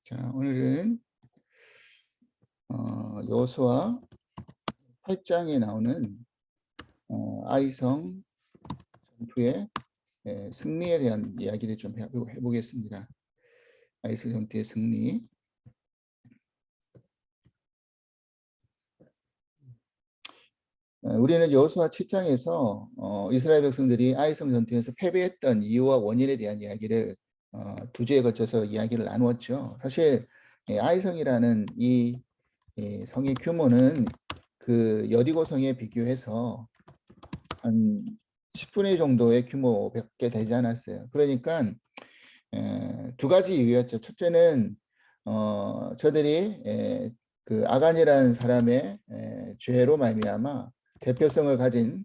자, 오늘은 여호수아 8장에 나오는 아이성 전투의 승리에 대한 이야기를 좀 해보겠습니다. 아이성 전투의 승리. 우리는 여호수아 7장에서 이스라엘 백성들이 아이성 전투에서 패배했던 이유와 원인에 대한 이야기를 두 주에 걸쳐서 이야기를 나누었죠. 사실 아이성이라는 이 성의 규모는 그 여리고 성에 비교해서 한 10분의 1 정도의 규모밖에 되지 않았어요. 그러니까 두 가지 이유였죠. 첫째는 저들이 그 아간이라는 사람의 죄로 말미암아 대표성을 가진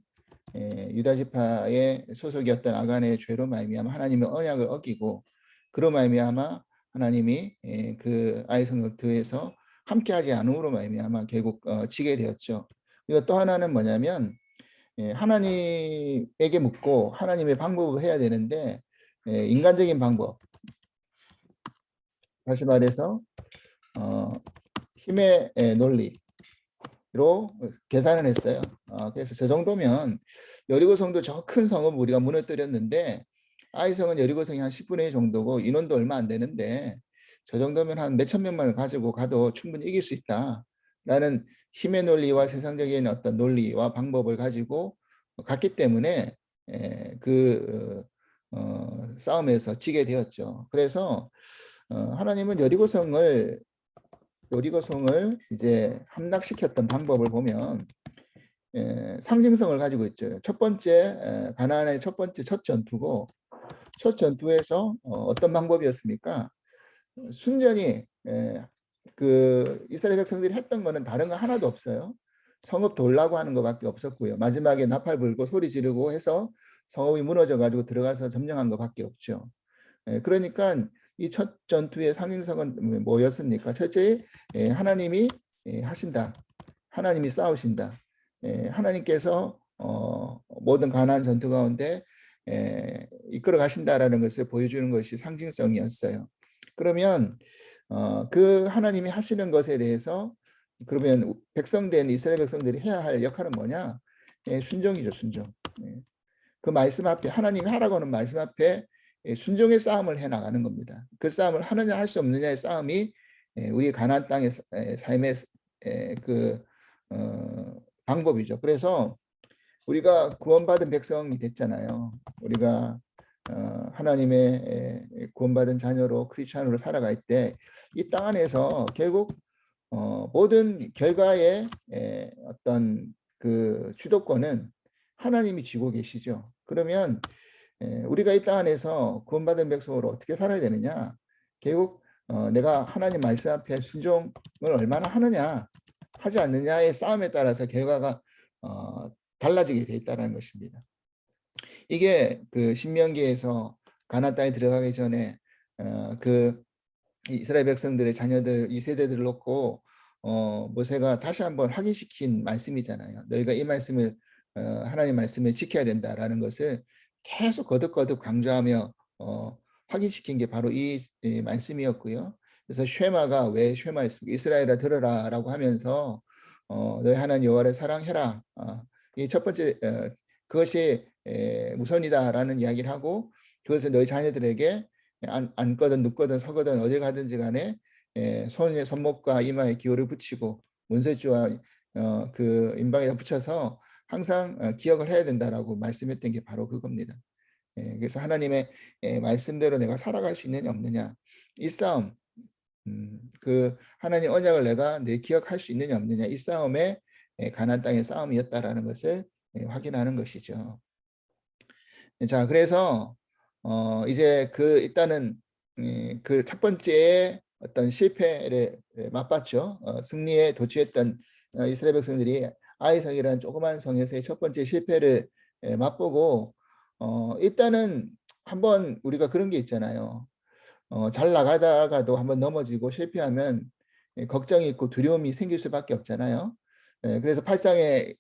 유다 지파의 소속이었던 아간의 죄로 말미암아 하나님의 언약을 어기고 그로 말미암아 하나님이 그 아이성 전투에서 함께하지 않음으로 말미암아 결국 지게 되었죠. 그리고 또 하나는 뭐냐면 하나님에게 묻고 하나님의 방법을 해야 되는데 인간적인 방법, 다시 말해서 힘의 논리로 계산을 했어요. 그래서 저 정도면 여리고성도 저 큰 성은 우리가 무너뜨렸는데 아이성은 여리고성이 한 10분의 1 정도고 인원도 얼마 안 되는데 저 정도면 한 몇천 명만 가지고 가도 충분히 이길 수 있다라는 힘의 논리와 세상적인 어떤 논리와 방법을 가지고 갔기 때문에 그 싸움에서 지게 되었죠. 그래서 하나님은 여리고성을 이제 함락시켰던 방법을 보면 상징성을 가지고 있죠. 첫 번째 가나안의 첫 번째 첫 전투고 첫 전투에서 어떤 방법이었습니까? 순전히 그 이스라엘 백성들이 했던 거는 다른 거 하나도 없어요. 성읍 돌라고 하는 것밖에 없었고요. 마지막에 나팔 불고 소리 지르고 해서 성읍이 무너져 가지고 들어가서 점령한 것밖에 없죠. 그러니까 이 첫 전투의 상징성은 뭐였습니까? 첫째, 하나님이 하신다. 하나님이 싸우신다. 하나님께서 모든 가나안 전투 가운데 이끌어 가신다라는 것을 보여주는 것이 상징성이었어요. 그러면 그 하나님이 하시는 것에 대해서 그러면 백성된 이스라엘 백성들이 해야 할 역할은 뭐냐? 순종이죠, 순종. 그 말씀 앞에 하나님이 하라고 하는 말씀 앞에 순종의 싸움을 해나가는 겁니다. 그 싸움을 하느냐 할 수 없느냐의 싸움이 우리 가나안 땅의 삶의 그 방법이죠. 그래서 우리가 구원받은 백성이 됐잖아요. 우리가 하나님의 구원받은 자녀로 크리스천으로 살아갈 때 이 땅 안에서 결국 모든 결과의 어떤 그 주도권은 하나님이 쥐고 계시죠. 그러면 우리가 이 땅 안에서 구원받은 백성으로 어떻게 살아야 되느냐? 결국 내가 하나님 말씀 앞에 순종을 얼마나 하느냐, 하지 않느냐의 싸움에 따라서 결과가 달라지게 돼 있다는 것입니다. 이게 그 신명기에서 가나안 땅에 들어가기 전에 그 이스라엘 백성들의 자녀들 2세대들을 놓고 모세가 다시 한번 확인시킨 말씀이잖아요. 너희가 이 말씀을 하나님 말씀을 지켜야 된다라는 것을 계속 거듭거듭 강조하며 확인시킨 게 바로 이 말씀이었고요. 그래서 쉐마가 왜 쉐마였습니까? 이스라엘아 들으라라고 하면서 너희 하나님 여호와를 사랑해라. 이 첫 번째 그것이 우선이다라는 이야기를 하고 그것을 너희 자녀들에게 앉거든 눕거든 서거든 어디 가든지 간에 손에 손목과 이마에 기호를 붙이고 문설주와 그 임방에다 붙여서 항상 기억을 해야 된다라고 말씀했던 게 바로 그겁니다. 그래서 하나님의 말씀대로 내가 살아갈 수 있느냐 없느냐 이 싸움 그 하나님 언약을 내가 내 기억할 수 있느냐 없느냐 이 싸움에 가나안 땅의 싸움이었다라는 것을 확인하는 것이죠. 자, 그래서 이제 그 일단은 그 첫 번째 어떤 실패를 맛봤죠. 승리에 도취했던 이스라엘 백성들이 아이성이라는 조그만 성에서의 첫 번째 실패를 맛보고 일단은 한번 우리가 그런 게 있잖아요. 잘 나가다가도 한번 넘어지고 실패하면 걱정이 있고 두려움이 생길 수밖에 없잖아요. 그래서 8장에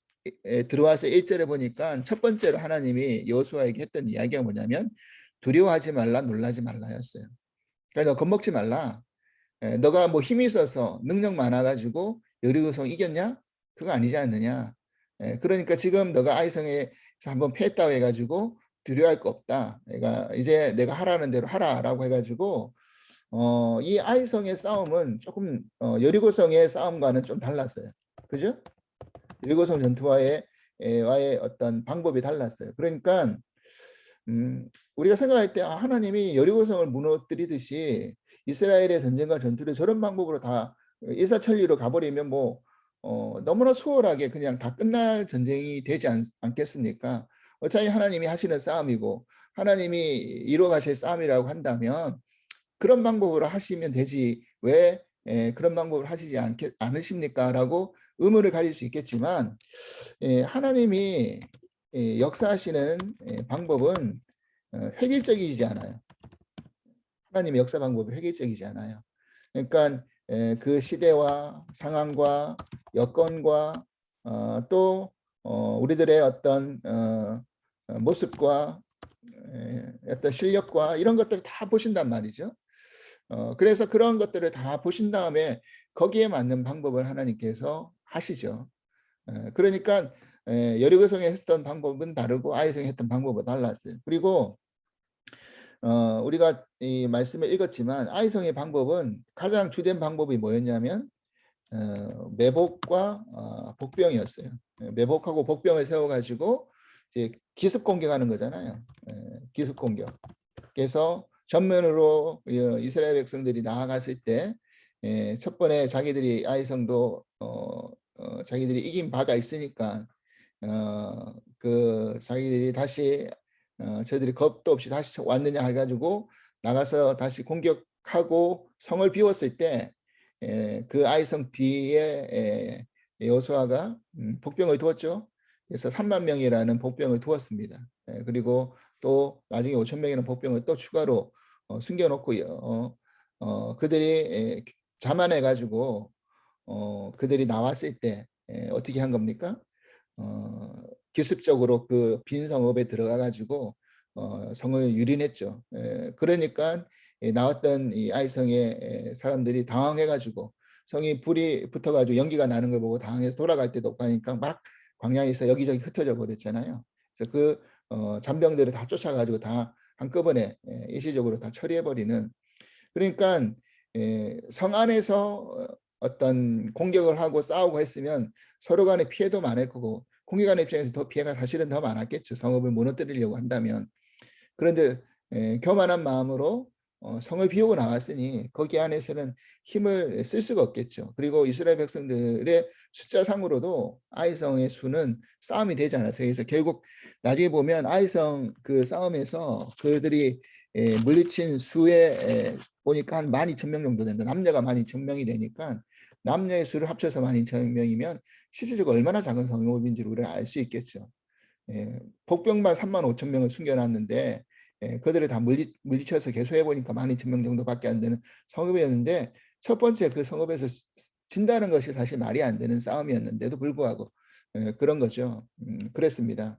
들어와서 1절에 보니까 첫 번째로 하나님이 여호수아에게 했던 이야기가 뭐냐면 두려워하지 말라 놀라지 말라였어요. 그러니까 너 겁먹지 말라. 너가 뭐 힘이 있어서 능력 많아가지고 여리고성 이겼냐? 그거 아니지 않느냐. 그러니까 지금 너가 아이성에서 한번 패했다고 해가지고 두려워할 거 없다. 그러니까 이제 내가 하라는 대로 하라라고 해가지고 이 아이성의 싸움은 조금 여리고성의 싸움과는 좀 달랐어요. 그죠? 여리고성 전투와의 와의 어떤 방법이 달랐어요. 그러니까 우리가 생각할 때 하나님이 여리고성을 무너뜨리듯이 이스라엘의 전쟁과 전투를 저런 방법으로 다 일사천리로 가버리면 뭐 너무나 수월하게 그냥 다 끝날 전쟁이 되지 않겠습니까? 어차피 하나님이 하시는 싸움이고 하나님이 이루어 가실 싸움이라고 한다면 그런 방법으로 하시면 되지 왜 그런 방법을 하시지 않으십니까? 라고 의문을 가질 수 있겠지만 하나님이 역사하시는 방법은 획일적이지 않아요. 하나님의 역사 방법이 획일적이지 않아요. 그러니까 그 시대와 상황과 여건과 또 우리들의 어떤 모습과 어떤 실력과 이런 것들을 다 보신단 말이죠. 그래서 그런 것들을 다 보신 다음에 거기에 맞는 방법을 하나님께서 하시죠. 그러니까 여리고성에 했던 방법은 다르고 아이성에 했던 방법은 달랐어요. 그리고 우리가 이 말씀을 읽었지만 아이성의 방법은 가장 주된 방법이 뭐였냐면 매복과 복병이었어요. 매복하고 복병을 세워가지고 이제 기습 공격하는 거잖아요. 기습 공격. 그래서 전면으로 이스라엘 백성들이 나아갔을 때 첫 번에 자기들이 아이성도 자기들이 이긴 바가 있으니까 그 자기들이 다시 저희들이 겁도 없이 다시 왔느냐 해가지고 나가서 다시 공격하고 성을 비웠을 때 그 아이성 뒤에 여호수아가 복병을 두었죠. 그래서 3만 명이라는 복병을 두었습니다. 그리고 또 나중에 5천 명이라는 복병을 또 추가로 숨겨놓고요. 그들이 자만해가지고 그들이 나왔을 때 어떻게 한 겁니까? 기습적으로 그 빈 성읍에 들어가 가지고 성을 유린했죠. 그러니까 나왔던 이 아이성의 사람들이 당황해 가지고 성이 불이 붙어 가지고 연기가 나는 걸 보고 당황해서 돌아갈 데도 없고 하니까 막 광야에서 여기저기 흩어져 버렸잖아요. 그래서 그 잔병들을 다 쫓아 가지고 다 한꺼번에 일시적으로 다 처리해 버리는 그러니까 성 안에서 어떤 공격을 하고 싸우고 했으면 서로 간에 피해도 많을 거고 공격하는 입장에서 더 피해가 사실은 더 많았겠죠. 성읍을 무너뜨리려고 한다면. 그런데 교만한 마음으로 성을 비우고 나왔으니 거기 안에서는 힘을 쓸 수가 없겠죠. 그리고 이스라엘 백성들의 숫자상으로도 아이성의 수는 싸움이 되지 않았어요. 그래서 결국 나중에 보면 아이성 그 싸움에서 그들이 물리친 수에 보니까 한 12,000명 정도 된다. 남녀가 12,000명이 되니까 남녀의 수를 합쳐서 12,000명이면 실질적으로 얼마나 작은 성읍인지를 우리가 알 수 있겠죠. 복병만 35,000명을 숨겨놨는데 그들을 다 물리쳐서 개소해보니까 12,000명 정도밖에 안 되는 성읍이었는데 첫 번째 그 성읍에서 진다는 것이 사실 말이 안 되는 싸움이었는데도 불구하고 그런 거죠. 그랬습니다.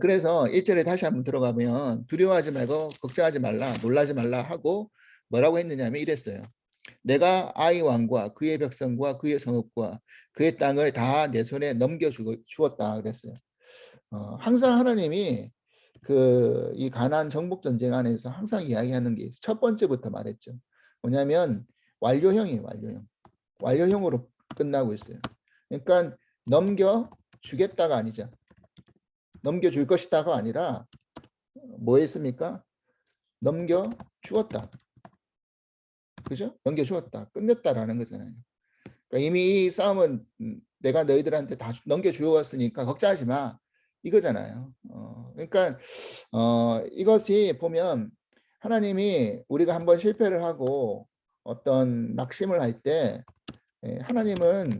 그래서 1절에 다시 한번 들어가면 두려워하지 말고 걱정하지 말라 놀라지 말라 하고 뭐라고 했느냐 하면 이랬어요. 내가 아이 왕과 그의 백성과 그의 성읍과 그의 땅을 다 내 손에 넘겨주었다 그랬어요. 항상 하나님이 그 이 가나안 정복 전쟁 안에서 항상 이야기하는 게 첫 번째부터 말했죠. 뭐냐면 완료형이에요. 완료형으로 끝나고 있어요. 그러니까 넘겨주겠다가 아니죠. 넘겨줄 것이다가 아니라 뭐 했습니까? 넘겨주었다. 그죠? 넘겨주었다. 끝냈다라는 거잖아요. 그러니까 이미 이 싸움은 내가 너희들한테 다 넘겨주었으니까 걱정하지 마. 이거잖아요. 그러니까 이것이 보면 하나님이 우리가 한번 실패를 하고 어떤 낙심을 할 때 하나님은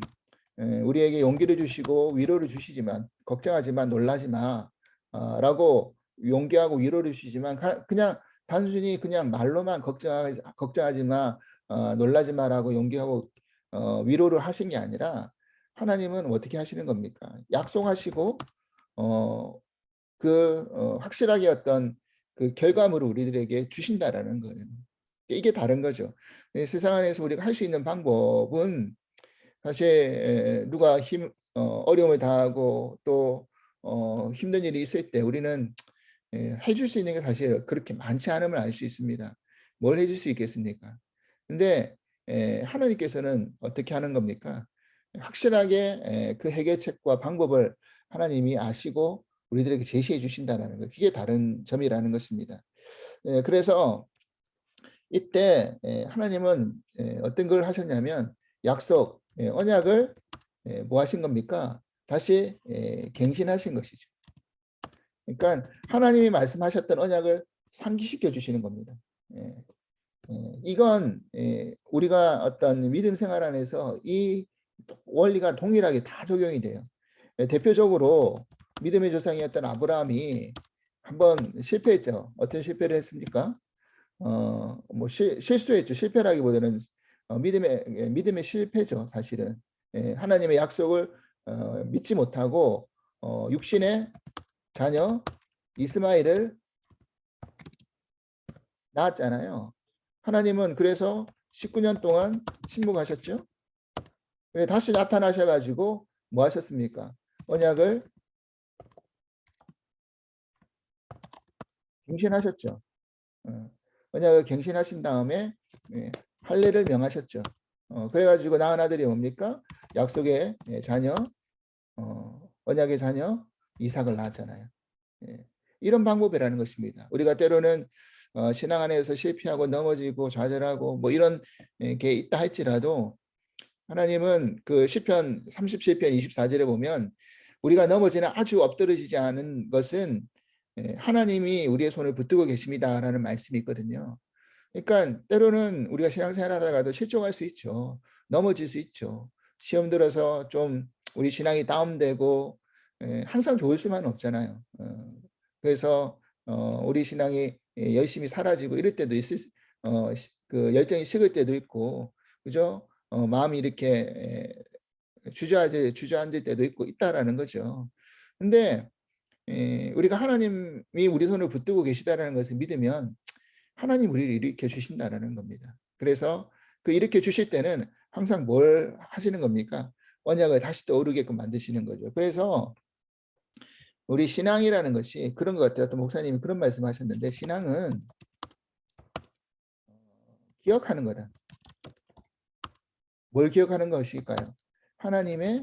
우리에게 용기를 주시고 위로를 주시지만 걱정하지 마 놀라지 마 라고 용기하고 위로를 주시지만 그냥 단순히 그냥 말로만 걱정하지 마 놀라지 마라고 용기하고 위로를 하신 게 아니라 하나님은 어떻게 하시는 겁니까? 약속하시고 확실하게 어떤 그 결과물을 우리들에게 주신다라는 거예요. 이게 다른 거죠. 세상 안에서 우리가 할 수 있는 방법은 사실 누가 어려움을 당하고 또 힘든 일이 있을 때 우리는 해줄 수 있는 게 사실 그렇게 많지 않음을 알 수 있습니다. 뭘 해줄 수 있겠습니까? 근데 하나님께서는 어떻게 하는 겁니까? 확실하게 그 해결책과 방법을 하나님이 아시고 우리들에게 제시해 주신다는 것. 그게 다른 점이라는 것입니다. 그래서 이때 하나님은 어떤 걸 하셨냐면 약속, 언약을 뭐 하신 겁니까? 다시 갱신하신 것이죠. 그러니까 하나님이 말씀하셨던 언약을 상기시켜 주시는 겁니다. 이건 우리가 어떤 믿음 생활 안에서 이 원리가 동일하게 다 적용이 돼요. 대표적으로 믿음의 조상이었던 아브라함이 한번 실패했죠. 어떤 실패를 했습니까? 뭐 실수했죠. 실패라기보다는 믿음의 실패죠. 사실은 하나님의 약속을 믿지 못하고 육신의 자녀 이스마엘을 낳았잖아요. 하나님은 그래서 19년 동안 침묵하셨죠. 다시 나타나셔가지고 뭐 하셨습니까? 언약을 갱신하셨죠. 언약을 갱신하신 다음에 할례를 명하셨죠. 그래가지고 낳은 아들이 뭡니까? 약속의 자녀, 언약의 자녀 이삭을 낳았잖아요. 이런 방법이라는 것입니다. 우리가 때로는 신앙 안에서 실패하고 넘어지고 좌절하고 뭐 이런 게 있다 할지라도 하나님은 그 시편 37편 24절에 보면 우리가 넘어지는 아주 엎드러지지 않은 것은 하나님이 우리의 손을 붙들고 계십니다라는 말씀이 있거든요. 그러니까 때로는 우리가 신앙생활 하다가도 실족할 수 있죠. 넘어질 수 있죠. 시험 들어서 좀 우리 신앙이 다운되고 항상 좋을 수만은 없잖아요. 그래서 우리 신앙이 열심히 사라지고 이럴 때도 있을 그 열정이 식을 때도 있고 그죠? 마음이 이렇게 주저앉을 때도 있고 있다라는 거죠. 근데 우리가 하나님이 우리 손을 붙들고 계시다라는 것을 믿으면 하나님 우리를 일으켜 주신다라는 겁니다. 그래서 그 일으켜 주실 때는 항상 뭘 하시는 겁니까? 언약을 다시 떠오르게끔 만드시는 거죠. 그래서 우리 신앙이라는 것이 그런 것 같아요. 어떤 목사님이 그런 말씀하셨는데 신앙은 기억하는 거다. 뭘 기억하는 것일까요? 하나님의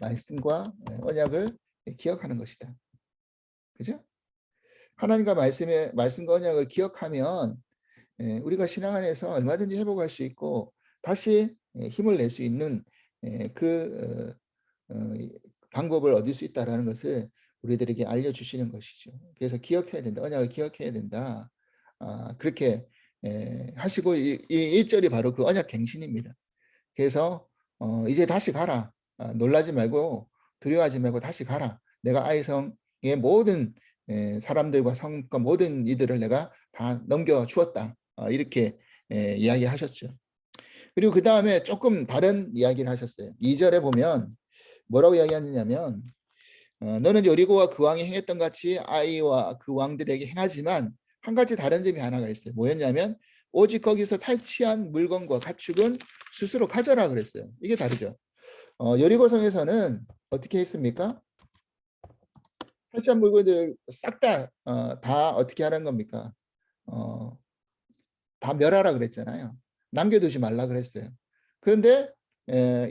말씀과 언약을 기억하는 것이다. 그죠? 하나님과 말씀과 언약을 기억하면 우리가 신앙 안에서 얼마든지 회복할 수 있고 다시 힘을 낼 수 있는 그 방법을 얻을 수 있다는 것을 우리들에게 알려주시는 것이죠. 그래서 기억해야 된다. 언약을 기억해야 된다. 그렇게 하시고 이 1절이 바로 그 언약 갱신입니다. 그래서 이제 다시 가라. 놀라지 말고 두려워하지 말고 다시 가라. 내가 아이성의 모든 사람들과 성과 모든 이들을 내가 다 넘겨주었다. 이렇게 이야기하셨죠. 그리고 그 다음에 조금 다른 이야기를 하셨어요. 2절에 보면 뭐라고 이야기하느냐면 너는 여리고와 그 왕이 행했던 같이 아이와 그 왕들에게 행하지만 한 가지 다른 점이 하나가 있어요. 뭐였냐면 오직 거기서 탈취한 물건과 가축은 스스로 가져라 그랬어요. 이게 다르죠. 여리고성에서는 어떻게 했습니까? 탈취한 물건들 싹 다 어떻게 하는 겁니까? 다 멸하라 그랬잖아요. 남겨두지 말라 그랬어요. 그런데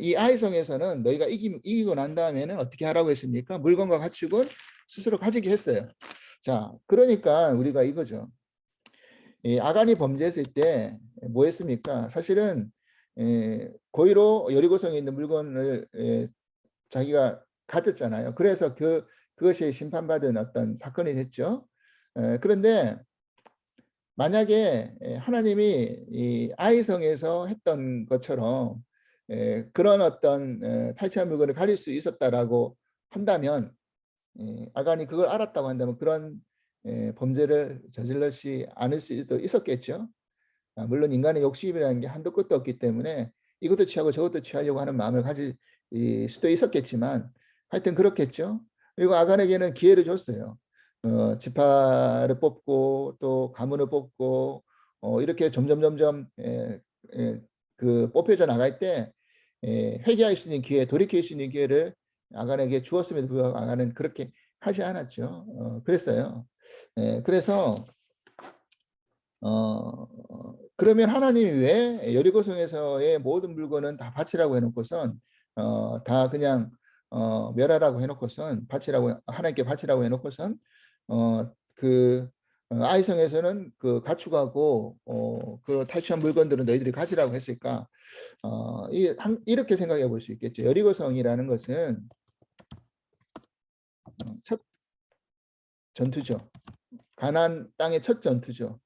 이 아이성에서는 너희가 이기고 난 다음에는 어떻게 하라고 했습니까? 물건과 가축은 스스로 가지게 했어요. 자, 그러니까 우리가 이거죠. 이 아간이 범죄했을 때 뭐 했습니까? 사실은 고의로 여리고성에 있는 물건을 자기가 가졌잖아요. 그래서 그것이 심판받은 어떤 사건이 됐죠. 그런데 만약에 하나님이 이 아이성에서 했던 것처럼 그런 어떤 탈취한 물건을 가질 수 있었다라고 한다면 아간이 그걸 알았다고 한다면 그런 범죄를 저질렀지 않을 수도 있었겠죠. 물론 인간의 욕심이라는 게 한도 끝도 없기 때문에 이것도 취하고 저것도 취하려고 하는 마음을 가질 수도 있었겠지만 하여튼 그렇겠죠. 그리고 아간에게는 기회를 줬어요. 지파를 뽑고 또 가문을 뽑고 이렇게 점점 그 뽑혀져 나갈 때 회개할 수 있는 기회, 돌이킬 수 있는 기회를 아간에게 주었음에도 불구하고 아간은 그렇게 하지 않았죠. 그랬어요. 그래서 그러면 하나님이 왜 여리고성에서의 모든 물건은 다 바치라고 해놓고선 다 그냥 멸하라고 해놓고선 바치라고 하나님께 바치라고 해놓고선 그 아이성에서는 그 가축하고 그 탈취한 물건들은 너희들이 가지라고 했을까? 이렇게 생각해 볼 수 있겠죠. 여리고성이라는 것은 첫 전투죠. 가나안 땅의 첫 전투죠.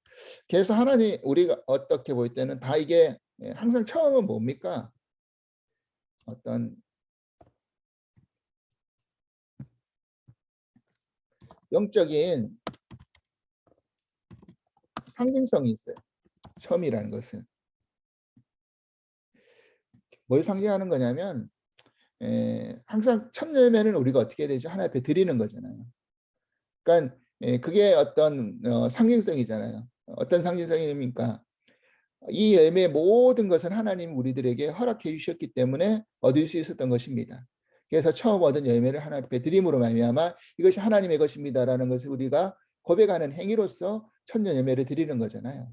그래서 하나님 우리가 어떻게 볼 때는 다 이게 항상 처음은 뭡니까? 어떤 영적인 상징성이 있어요. 처음이라는 것은 뭘 상징하는 거냐면 항상 첫 열매는 우리가 어떻게 되죠? 하나님 앞에 드리는 거잖아요. 그러니까 그게 어떤 상징성이잖아요. 어떤 상징성입니까? 이 열매의 모든 것은 하나님 우리들에게 허락해 주셨기 때문에 얻을 수 있었던 것입니다. 그래서 처음 얻은 열매를 하나님 앞에 드림으로 말미암아 이것이 하나님의 것입니다라는 것을 우리가 고백하는 행위로서 첫 열매를 드리는 거잖아요.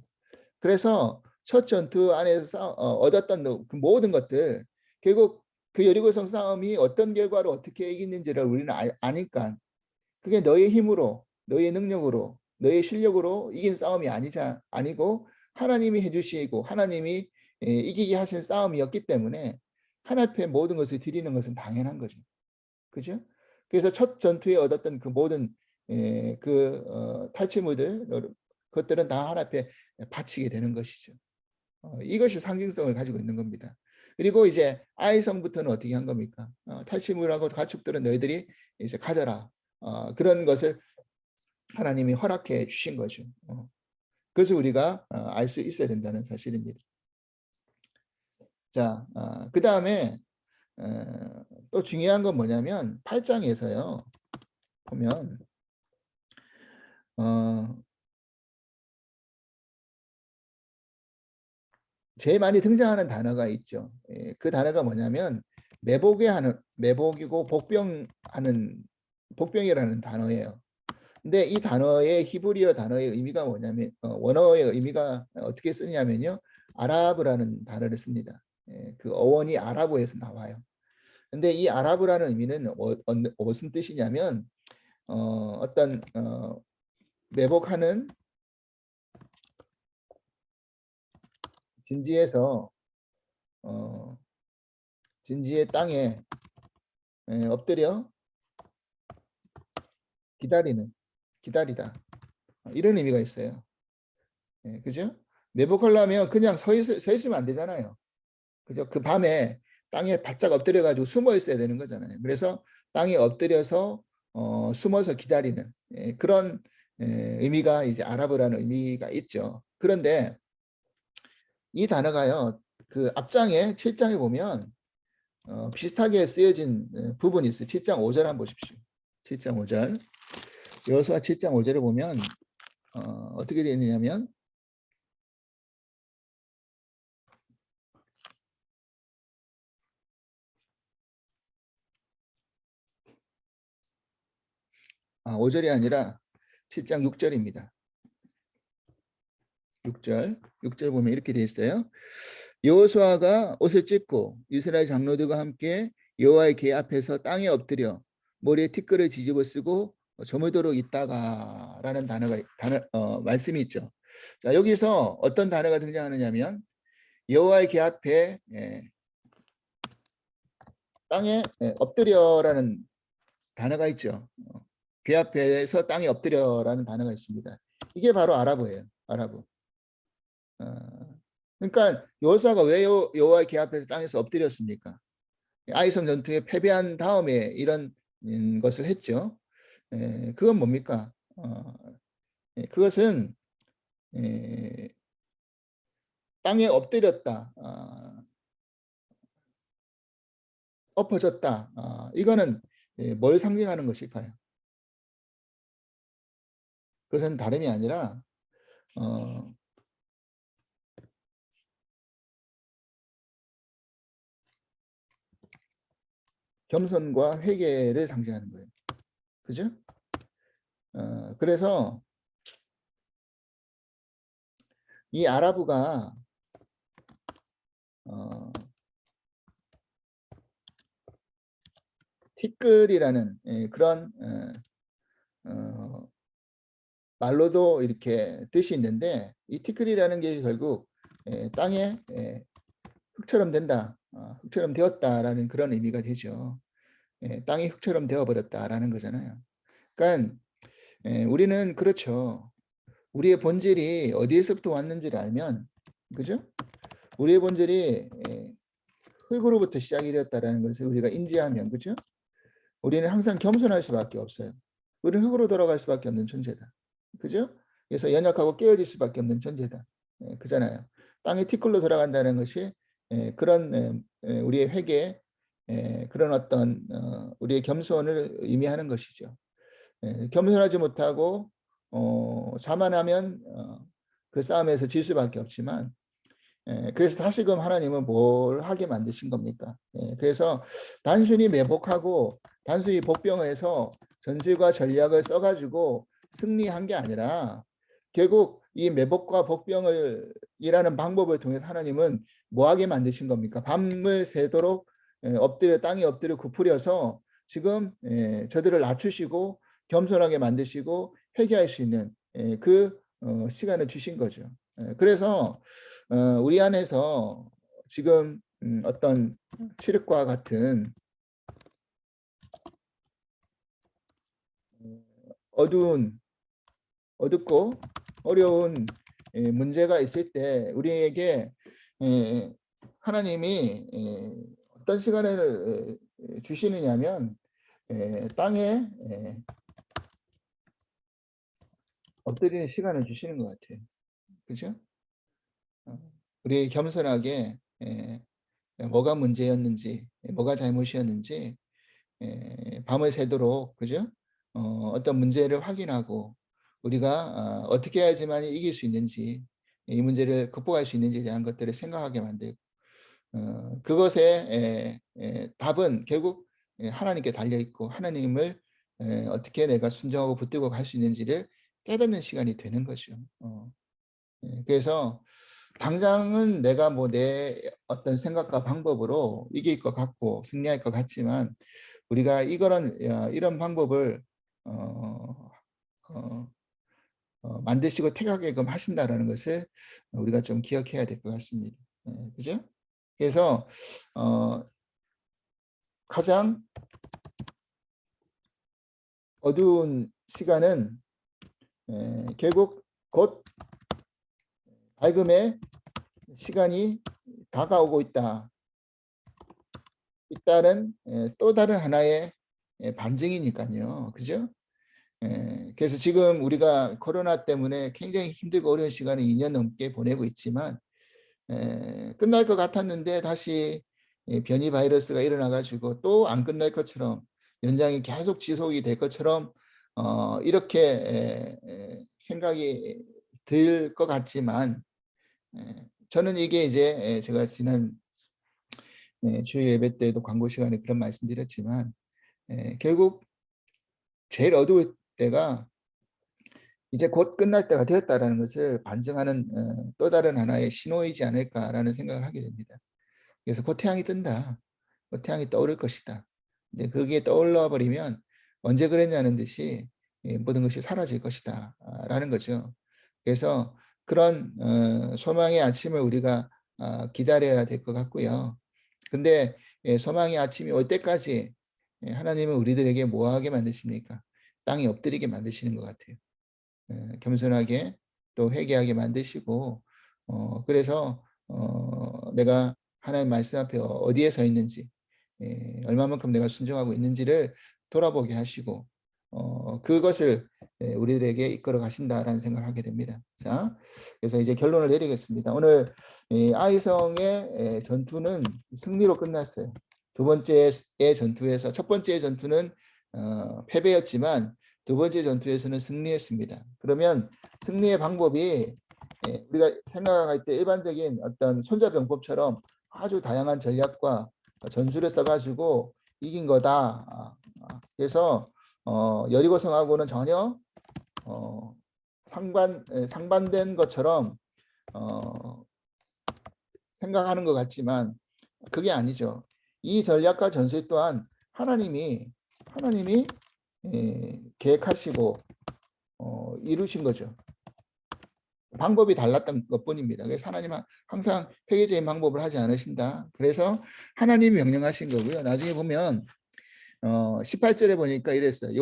그래서 첫 전투 안에서 얻었던 그 모든 것들 결국 그 여리고성 싸움이 어떤 결과로 어떻게 이기는지를 우리는 아니까 그게 너의 힘으로 너의 능력으로 너의 실력으로 이긴 싸움이 아니고 하나님이 해주시고 하나님이 이기게 하신 싸움이었기 때문에 하나님 앞에 모든 것을 드리는 것은 당연한 거죠. 그죠? 그래서 첫 전투에 얻었던 그 모든 탈취물들 그것들은 다 하나님 앞에 바치게 되는 것이죠. 이것이 상징성을 가지고 있는 겁니다. 그리고 이제 아이성부터는 어떻게 한 겁니까? 탈취물하고 가축들은 너희들이 이제 가져라. 그런 것을 하나님이 허락해 주신 거죠. 그래서 우리가 알 수 있어야 된다는 사실입니다. 자, 그 다음에 또 중요한 건 뭐냐면 8장에서요. 보면 제일 많이 등장하는 단어가 있죠. 그 단어가 뭐냐면 매복이고 복병이라는 단어예요. 근데 이 단어의 히브리어 단어의 의미가 뭐냐면 원어의 의미가 어떻게 쓰냐면요. 아라브라는 단어를 씁니다. 그 어원이 아라브에서 나와요. 근데 이 아라브라는 의미는 무슨 뜻이냐면 어떤 매복하는 진지에서 진지의 땅에 엎드려 기다리다 이런 의미가 있어요. 그죠? 매복하려면 그냥 서 있으면 안 되잖아요. 그죠? 그 밤에 땅에 바짝 엎드려 가지고 숨어 있어야 되는 거잖아요. 그래서 땅에 엎드려서 숨어서 기다리는 그런 의미가 이제 아랍어라는 의미가 있죠. 그런데 이 단어가요. 그 앞장에 7장에 보면 비슷하게 쓰여진 부분이 있어요. 7장 5절 한번 보십시오. 7장 5절. 여호수아 7장 5절에 보면 어떻게 되어 있느냐면 아, 5절이 아니라 7장 6절입니다. 6절 보면 이렇게 되어 있어요. 여호수아가 옷을 찢고 이스라엘 장로들과 함께 여호와의 궤 앞에서 땅에 엎드려 머리에 티끌을 뒤집어 쓰고 저물도록 있다가라는 말씀이 있죠. 자, 여기서 어떤 단어가 등장하느냐면 여호와의 궤 앞에 땅에 엎드려라는 단어가 있죠. 궤 앞에서 땅에 엎드려라는 단어가 있습니다. 이게 바로 아랍어예요. 아랍어. 그러니까 여호수아가 왜 여호와의 궤 앞에서 땅에서 엎드렸습니까? 아이성 전투에 패배한 다음에 이런 것을 했죠. 그건 뭡니까? 그것은 땅에 엎드렸다, 엎어졌다. 이거는 뭘 상징하는 것일까요? 그것은 다름이 아니라 겸손과 회개를 상징하는 거예요. 그죠? 그래서 이 아라브가 티끌이라는 그런 말로도 이렇게 뜻이 있는데, 이 티끌이라는 게 결국 땅에 흙처럼 된다, 흙처럼 되었다라는 그런 의미가 되죠. 땅이 흙처럼 되어버렸다라는 거잖아요. 그러니까 우리는 그렇죠. 우리의 본질이 어디에서부터 왔는지를 알면, 그죠? 우리의 본질이 흙으로부터 시작이 되었다라는 것을 우리가 인지하면, 그죠? 우리는 항상 겸손할 수밖에 없어요. 우리는 흙으로 돌아갈 수밖에 없는 존재다. 그죠? 그래서 연약하고 깨어질 수밖에 없는 존재다. 그잖아요. 땅에 티끌로 돌아간다는 것이 그런 우리의 회개, 그런 어떤 우리의 겸손을 의미하는 것이죠. 겸손하지 못하고 자만하면 그 싸움에서 질 수밖에 없지만, 그래서 다시금 하나님은 뭘 하게 만드신 겁니까? 그래서 단순히 매복하고 단순히 복병해서 전술과 전략을 써가지고 승리한 게 아니라, 결국 이 매복과 복병을 일하는 방법을 통해서 하나님은 뭐하게 만드신 겁니까? 밤을 새도록 엎드려 땅에 엎드려 굽으려서 지금 저들을 낮추시고 겸손하게 만드시고 회개할 수 있는 그 시간을 주신 거죠. 그래서 우리 안에서 지금 어떤 칠흑과 같은 어둡고 어려운 문제가 있을 때 우리에게 하나님이 어떤 시간을 주시느냐면, 땅에 엎드리는 시간을 주시는 것 같아요. 그죠? 우리 겸손하게 뭐가 문제였는지, 뭐가 잘못이었는지 밤을 새도록, 그죠? 어떤 문제를 확인하고 우리가 어떻게 해야지만 이길 수 있는지, 이 문제를 극복할 수 있는지에 대한 것들을 생각하게 만들고, 그것의 답은 결국 하나님께 달려 있고, 하나님을 어떻게 내가 순종하고 붙들고 갈 수 있는지를 깨닫는 시간이 되는 거죠. 그래서 당장은 내가 뭐 내 어떤 생각과 방법으로 이길 것 같고 승리할 것 같지만, 우리가 이런 방법을 만드시고 택하게끔 하신다라는 것을 우리가 좀 기억해야 될 것 같습니다. 그죠? 그래서 가장 어두운 시간은 결국 곧 밝음의 시간이 다가오고 있다는 또 다른 하나의 반증이니까요. 그죠? 그래서 지금 우리가 코로나 때문에 굉장히 힘들고 어려운 시간을 2년 넘게 보내고 있지만, 끝날 것 같았는데 다시 변이 바이러스가 일어나 가지고 또 안 끝날 것처럼, 연장이 계속 지속이 될 것처럼 이렇게 생각이 들 것 같지만, 저는 이게 이제 제가 지난 주일 예배 때도 광고 시간에 그런 말씀드렸지만, 결국 제일 어두울 때가 이제 곧 끝날 때가 되었다라는 것을 반증하는 또 다른 하나의 신호이지 않을까라는 생각을 하게 됩니다. 그래서 곧 태양이 뜬다, 곧 태양이 떠오를 것이다. 근데 그게 떠올라 버리면 언제 그랬냐는 듯이 모든 것이 사라질 것이다 라는 거죠. 그래서 그런 소망의 아침을 우리가 기다려야 될 것 같고요. 근데 소망의 아침이 올 때까지 하나님은 우리들에게 뭐하게 만드십니까? 땅에 엎드리게 만드시는 것 같아요. 겸손하게 또 회개하게 만드시고, 그래서 내가 하나님 말씀 앞에 어디에 서 있는지, 얼마만큼 내가 순종하고 있는지를 돌아보게 하시고, 그것을 우리들에게 이끌어 가신다라는 생각을 하게 됩니다. 자, 그래서 이제 결론을 내리겠습니다. 오늘 아이성의 전투는 승리로 끝났어요. 두 번째의 전투에서, 첫 번째의 전투는 패배였지만 두 번째 전투에서는 승리했습니다. 그러면 승리의 방법이 우리가 생각할 때 일반적인 어떤 손자병법처럼 아주 다양한 전략과 전술을 써가지고 이긴 거다. 그래서 여리고 성하고는 전혀 상반된 것처럼 생각하는 것 같지만 그게 아니죠. 이 전략과 전술 또한 하나님이 계획하시고 이루신 거죠. 방법이 달랐던 것뿐입니다. 그래서 하나님은 항상 회개적인 방법을 하지 않으신다. 그래서 하나님이 명령하신 거고요. 나중에 보면 18절에 보니까 이랬어요.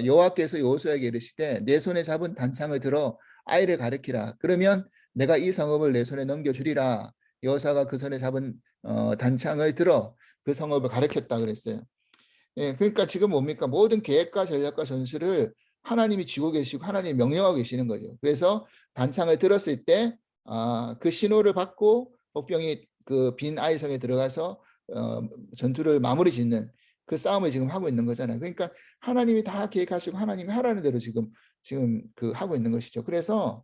여호와께서 여호수아에게 이르시되 내 손에 잡은 단창을 들어 아이를 가르키라. 그러면 내가 이 성읍을 내 손에 넘겨주리라. 여호수아가 그 손에 잡은 단창을 들어 그 성읍을 가르쳤다 그랬어요. 예, 그러니까 지금 뭡니까? 모든 계획과 전략과 전술을 하나님이 쥐고 계시고 하나님이 명령하고 계시는 거죠. 그래서 단창을 들었을 때 그 신호를 받고 복병이 그 빈 아이성에 들어가서 전투를 마무리 짓는 그 싸움을 지금 하고 있는 거잖아요. 그러니까 하나님이 다 계획하시고 하나님이 하라는 대로 지금 그 하고 있는 것이죠. 그래서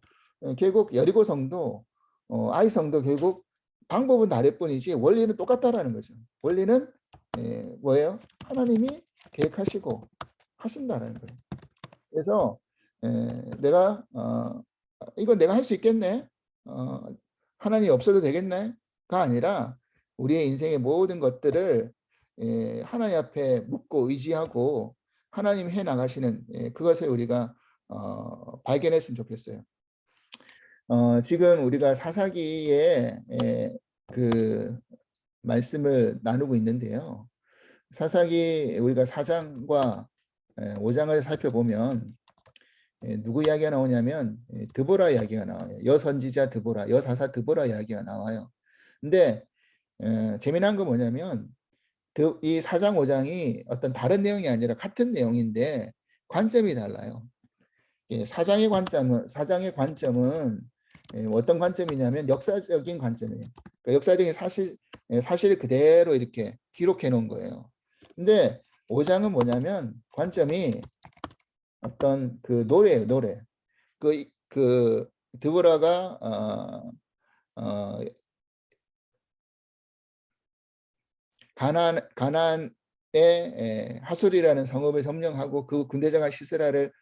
결국 여리고성도 아이성도 결국 방법은 다를 뿐이지 원리는 똑같다라는 거죠. 원리는 뭐예요? 하나님이 계획하시고 하신다는 거예요. 그래서 내가 이건 내가 할 수 있겠네. 하나님이 없어도 되겠네가 아니라 우리의 인생의 모든 것들을 하나님 앞에 묻고 의지하고 하나님 해 나가시는 그것을 우리가 발견했으면 좋겠어요. 지금 우리가 사사기에 그 말씀을 나누고 있는데요. 사사기 우리가 4장과 5장을 살펴보면 누구 이야기가 나오냐면 드보라 이야기가 나와요. 여선지자 드보라, 여사사 드보라 이야기가 나와요. 근데 재미난 건 뭐냐면 이 4장 5장이 어떤 다른 내용이 아니라 같은 내용인데 관점이 달라요. 사장의 관점은 어떤 관점이냐면 역사적인 관점이에요. 그러니까 역사적인 사실 그대로 이렇게 기록해 놓은 거예요. 근데 5장은 뭐냐면 관점이 어떤 그 노래예요, 노래. 그 드보라가 가나안의 하솔이라는 성읍을 점령하고 그 군대장관 시스라를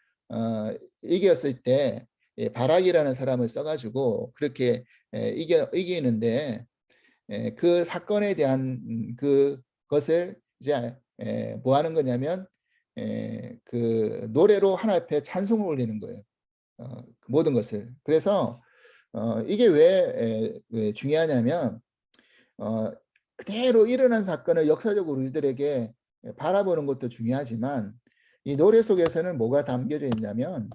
이겼을 때 바락이라는 사람을 써가지고 그렇게 이기는데 그 사건에 대한 그것을 이제 뭐 하는 거냐면 그 노래로 하나님 앞에 찬송을 올리는 거예요. 그 모든 것을. 그래서 이게 왜 중요하냐면 그대로 일어난 사건을 역사적으로 우리들에게 바라보는 것도 중요하지만 이 노래 속에서는 뭐가 담겨져 있냐면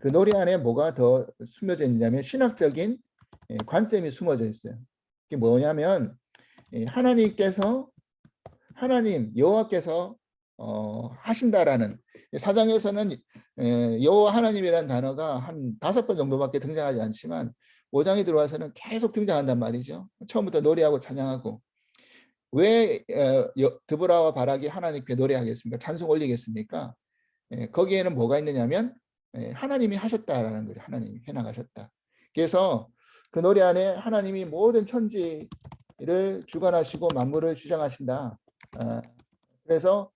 그 노래 안에 뭐가 더 숨겨져 있냐면 신학적인 관점이 숨어져 있어요. 이게 뭐냐면 하나님 여호와께서 하신다라는 사장에서는 여호와 하나님이라는 단어가 한 5번 정도밖에 등장하지 않지만 5장에 들어와서는 계속 등장한단 말이죠. 처음부터 노래하고 찬양하고 왜 드보라와 바락이 하나님께 노래하겠습니까? 찬송 올리겠습니까? 거기에는 뭐가 있느냐면 하나님이 하셨다라는 거죠. 하나님이 해나가셨다. 그래서 그 노래 안에 하나님이 모든 천지를 주관하시고 만물을 주장하신다. 그래서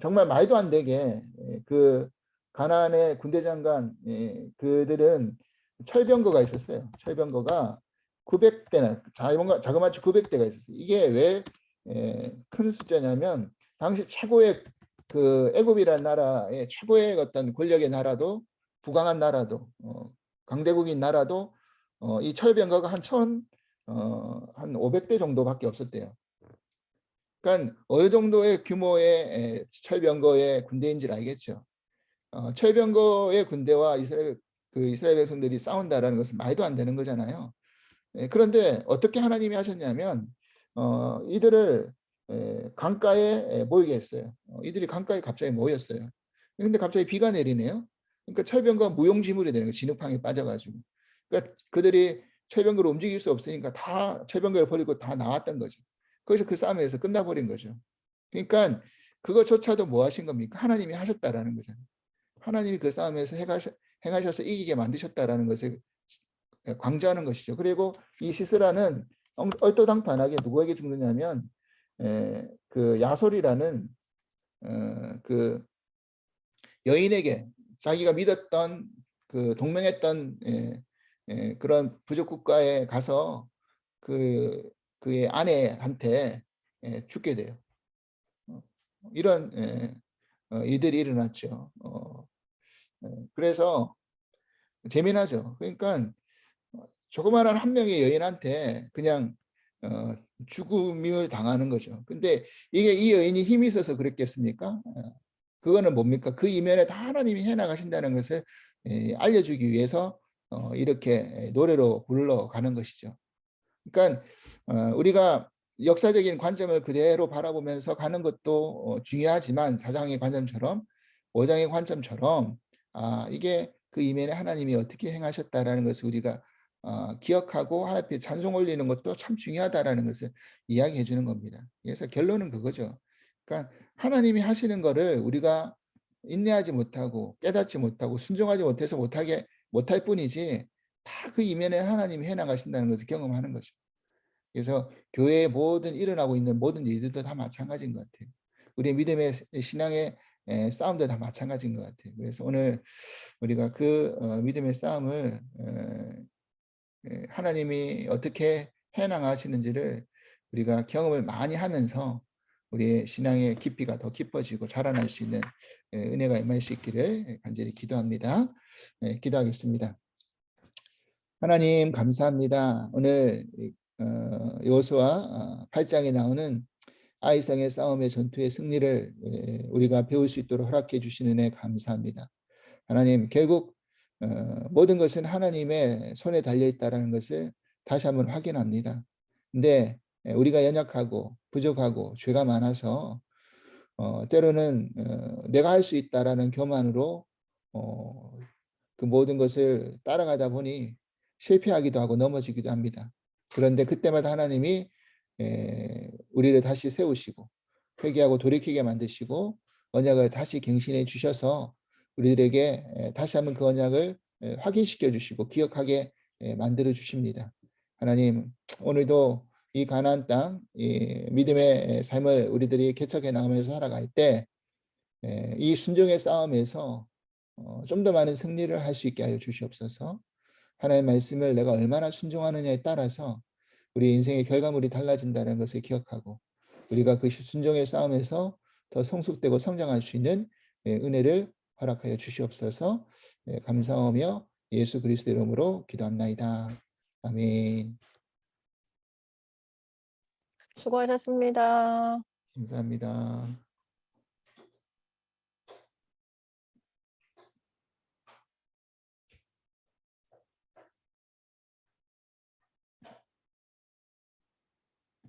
정말 말도 안 되게 그 가나안의 군대 장관 그들은 철병거가 있었어요. 철병거가 900대나 자그마치 900대가 있었어요. 이게 왜 큰 숫자냐면 당시 최고의 그 애굽이라는 나라의 최고의 어떤 권력의 나라도 부강한 나라도 강대국인 나라도 이 철병거가 한 500대 정도밖에 없었대요. 그러니까 어느 정도의 규모의 철병거의 군대인지를 알겠죠. 철병거의 군대와 이스라엘 백성들이 싸운다라는 것은 말도 안 되는 거잖아요. 그런데 어떻게 하나님이 하셨냐면 이들을 강가에 모이게 했어요. 이들이 강가에 갑자기 모였어요. 근데 갑자기 비가 내리네요. 그러니까 철병거가 무용지물이 되는 거예요. 진흙탕에 빠져가지고. 그러니까 그들이 철병거를 움직일 수 없으니까 다 철병거를 버리고 다 나왔던 거죠. 거기서 그 싸움에서 끝나버린 거죠. 그러니까 그것조차도 뭐 하신 겁니까? 하나님이 하셨다라는 거잖아요. 하나님이 그 싸움에서 행하셔서 이기게 만드셨다라는 것을 강조하는 것이죠. 그리고 이 시스라는 얼토당토하게 누구에게 죽느냐면 그 야솔이라는 그 여인에게 자기가 믿었던 그 동맹했던 그런 부족 국가에 가서 그의 아내한테 죽게 돼요. 이런 일들이 일어났죠. 그래서 재미나죠. 그러니까 조그마한 한 명의 여인한테 그냥 죽음을 당하는 거죠. 근데 이게 이 여인이 힘이 있어서 그랬겠습니까? 그거는 뭡니까? 그 이면에 다 하나님이 해나가신다는 것을 알려주기 위해서 이렇게 노래로 불러가는 것이죠. 그러니까 우리가 역사적인 관점을 그대로 바라보면서 가는 것도 중요하지만 4장의 관점처럼 5장의 관점처럼 이게 그 이면에 하나님이 어떻게 행하셨다라는 것을 우리가 기억하고 하나님 앞에 찬송 올리는 것도 참 중요하다라는 것을 이야기해 주는 겁니다. 그래서 결론은 그거죠. 그러니까 하나님이 하시는 거를 우리가 인내하지 못하고 깨닫지 못하고 순종하지 못해서 못할 뿐이지 다 그 이면에 하나님이 해나가신다는 것을 경험하는 거죠. 그래서 교회에 모든 일어나고 있는 모든 일들도 다 마찬가지인 것 같아요. 우리의 믿음의 신앙의 싸움도 다 마찬가지인 것 같아요. 그래서 오늘 우리가 그 믿음의 싸움을 하나님이 어떻게 해나가시는지를 우리가 경험을 많이 하면서 우리의 신앙의 깊이가 더 깊어지고 자라날 수 있는 은혜가 임할 수 있기를 간절히 기도합니다. 기도하겠습니다. 하나님 감사합니다. 오늘 여호수아 8장에 나오는 아이성의 싸움의 전투의 승리를 우리가 배울 수 있도록 허락해 주시는 은혜 감사합니다. 하나님 결국 모든 것은 하나님의 손에 달려 있다는 것을 다시 한번 확인합니다. 근데 우리가 연약하고 부족하고 죄가 많아서 때로는 내가 할 수 있다라는 교만으로 그 모든 것을 따라가다 보니 실패하기도 하고 넘어지기도 합니다. 그런데 그때마다 하나님이 우리를 다시 세우시고 회개하고 돌이키게 만드시고 언약을 다시 갱신해 주셔서 우리들에게 다시 한번 그 언약을 확인시켜 주시고 기억하게 만들어 주십니다. 하나님 오늘도 이 가나안 땅 믿음의 삶을 우리들이 개척해 나가면서 살아갈 때 이 순종의 싸움에서 좀 더 많은 승리를 할 수 있게 하여 주시옵소서. 하나님의 말씀을 내가 얼마나 순종하느냐에 따라서 우리 인생의 결과물이 달라진다는 것을 기억하고 우리가 그 순종의 싸움에서 더 성숙되고 성장할 수 있는 은혜를 허락하여 주시옵소서. 감사하며 예수 그리스도 이름으로 기도합나이다. 아멘. 수고하셨습니다. 감사합니다.